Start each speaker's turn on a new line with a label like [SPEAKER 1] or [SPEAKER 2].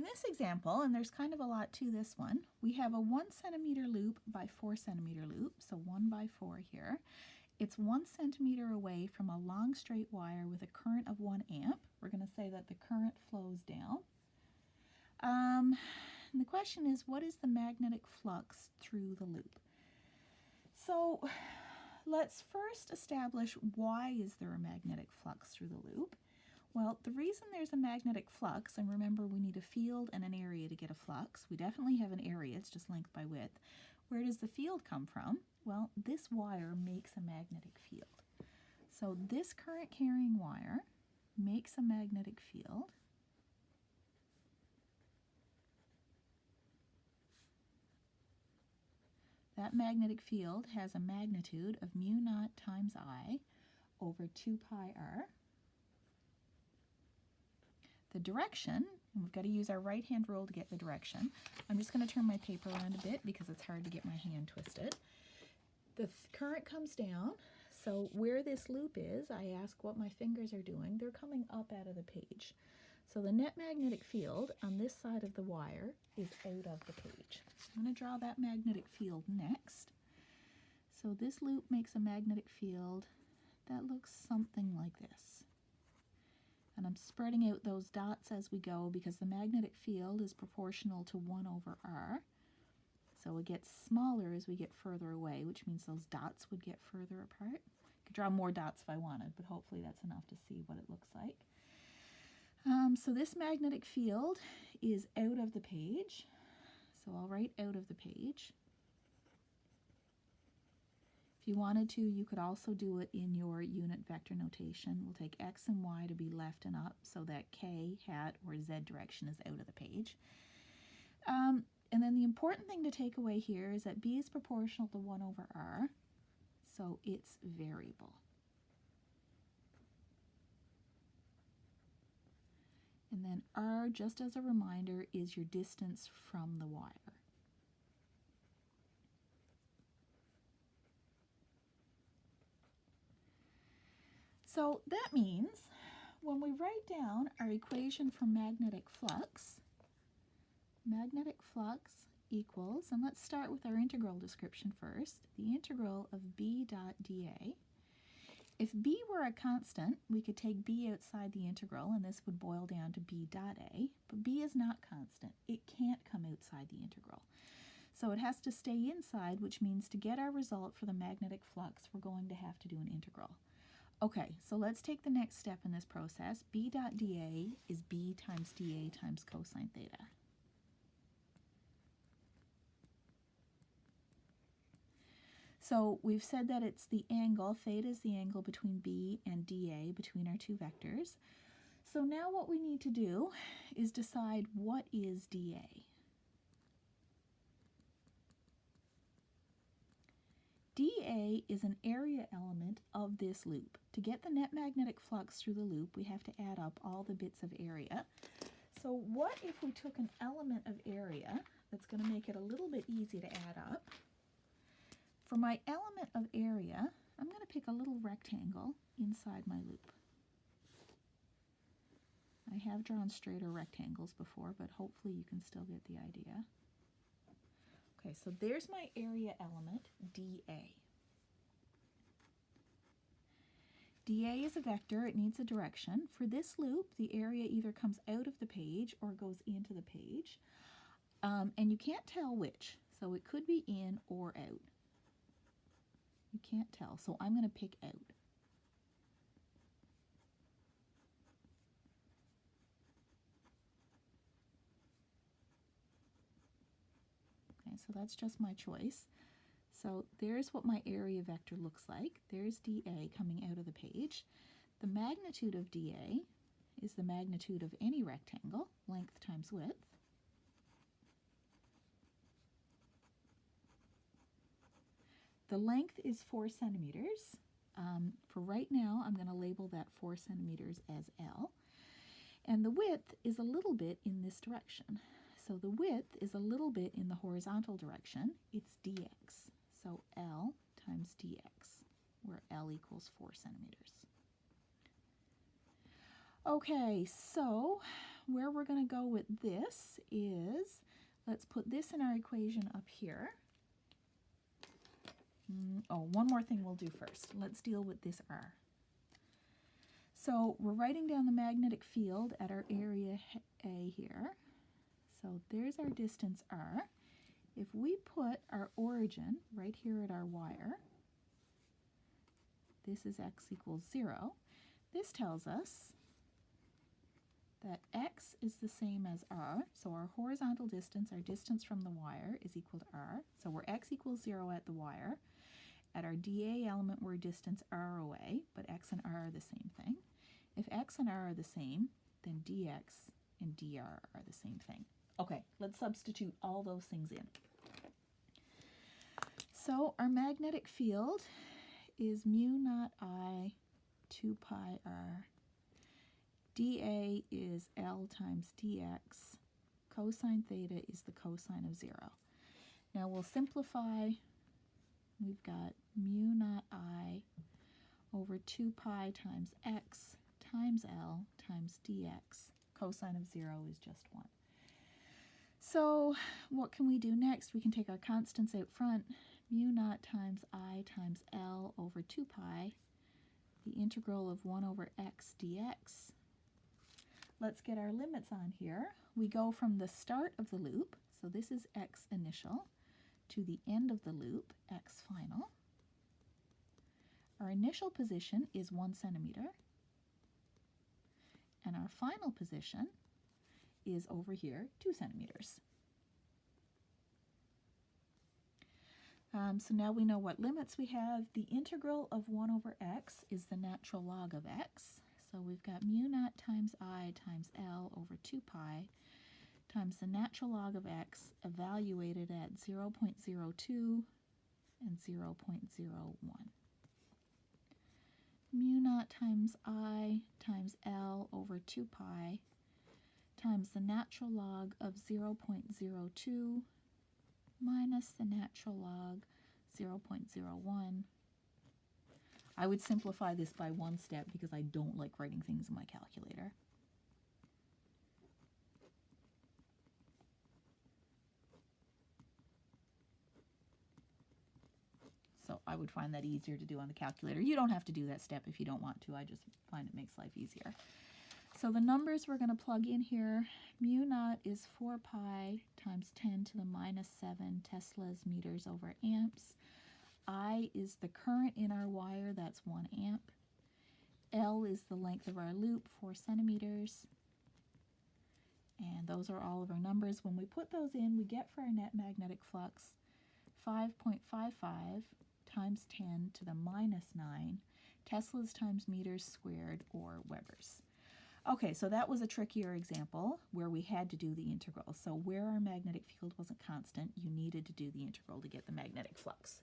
[SPEAKER 1] this example, and there's kind of a lot to this one, we have a 1 centimeter loop by 4 centimeter loop, so 1 by 4 here. It's 1 centimeter away from a long straight wire with a current of 1 amp. We're going to say that the current flows down. And the question is, what is the magnetic flux through the loop? So let's first establish, why is there a magnetic flux through the loop? Well, the reason there's a magnetic flux, and remember we need a field and an area to get a flux. We definitely have an area, it's just length by width. Where does the field come from? Well, this wire makes a magnetic field. So this current carrying wire makes a magnetic field. That magnetic field has a magnitude of mu naught times I over 2 pi r. The direction, and we've got to use our right hand rule to get the direction. I'm just going to turn my paper around a bit because it's hard to get my hand twisted. The current comes down, so where this loop is, I ask what my fingers are doing. They're coming up out of the page. So the net magnetic field on this side of the wire is out of the page. I'm going to draw that magnetic field next. So this loop makes a magnetic field that looks something like this. And I'm spreading out those dots as we go because the magnetic field is proportional to 1 over r. So it gets smaller as we get further away, which means those dots would get further apart. I could draw more dots if I wanted, but hopefully that's enough to see what it looks like. So this magnetic field is out of the page. So I'll write out of the page. If you wanted to, you could also do it in your unit vector notation. We'll take x and y to be left and up so that k, hat, or z direction is out of the page. And then the important thing to take away here is that b is proportional to 1 over r, so it's variable. And then r, just as a reminder, is your distance from the wire. So that means when we write down our equation for magnetic flux equals, and let's start with our integral description first, the integral of b dot dA. If b were a constant, we could take b outside the integral and this would boil down to b dot a, but b is not constant. It can't come outside the integral. So it has to stay inside, which means to get our result for the magnetic flux, we're going to have to do an integral. Okay, so let's take the next step in this process. B dot dA is b times dA times cosine theta. So we've said that it's the angle, theta is the angle between b and dA, between our two vectors. So now what we need to do is decide what is dA. dA is an area element of this loop. To get the net magnetic flux through the loop, we have to add up all the bits of area. So what if we took an element of area that's going to make it a little bit easy to add up? For my element of area, I'm going to pick a little rectangle inside my loop. I have drawn straighter rectangles before, but hopefully you can still get the idea. Okay, so there's my area element, dA. dA is a vector, it needs a direction. For this loop, the area either comes out of the page or goes into the page. And you can't tell which, so it could be in or out. You can't tell, so I'm going to pick out. Okay, so that's just my choice. So there's what my area vector looks like. There's dA coming out of the page. The magnitude of dA is the magnitude of any rectangle, length times width. The length is 4 centimeters. For right now, I'm going to label that 4 centimeters as L. And the width is a little bit in this direction. So the width is a little bit in the horizontal direction. It's dx. So L times dx, where L equals 4 centimeters. Okay, so where we're going to go with this is, let's put this in our equation up here. Oh, one more thing we'll do first. Let's deal with this R. So we're writing down the magnetic field at our area A here. So there's our distance R. If we put our origin right here at our wire, this is x equals 0. This tells us that x is the same as r, so our horizontal distance, our distance from the wire, is equal to r. So we're x equals 0 at the wire. At our dA element, we're distance r away, but x and r are the same thing. If x and r are the same, then dx and dr are the same thing. Okay, let's substitute all those things in. So our magnetic field is mu naught I 2 pi r. dA is L times dx. Cosine theta is the cosine of 0. Now we'll simplify. We've got mu naught I over 2 pi times x times L times dx. Cosine of 0 is just 1. So what can we do next? We can take our constants out front. Mu naught times I times L over 2 pi. The integral of 1 over x dx. Let's get our limits on here. We go from the start of the loop, so this is x initial, to the end of the loop, x final. Our initial position is 1 centimeter, and our final position is over here, 2 centimeters. So now we know what limits we have. The integral of 1 over x is the natural log of x. So we've got mu naught times I times L over 2 pi times the natural log of x evaluated at 0.02 and 0.01. Mu naught times I times L over 2 pi times the natural log of 0.02 minus the natural log 0.01. I would simplify this by one step because I don't like writing things in my calculator. So I would find that easier to do on the calculator. You don't have to do that step if you don't want to. I just find it makes life easier. So the numbers we're going to plug in here, mu naught is 4 pi times 10 to the minus 7 Teslas meters over amps. I is the current in our wire, that's 1 amp. L is the length of our loop, 4 centimeters. And those are all of our numbers. When we put those in, we get for our net magnetic flux 5.55 times 10 to the minus 9 Teslas times meters squared, or Webers. Okay, so that was a trickier example where we had to do the integral. So where our magnetic field wasn't constant, you needed to do the integral to get the magnetic flux.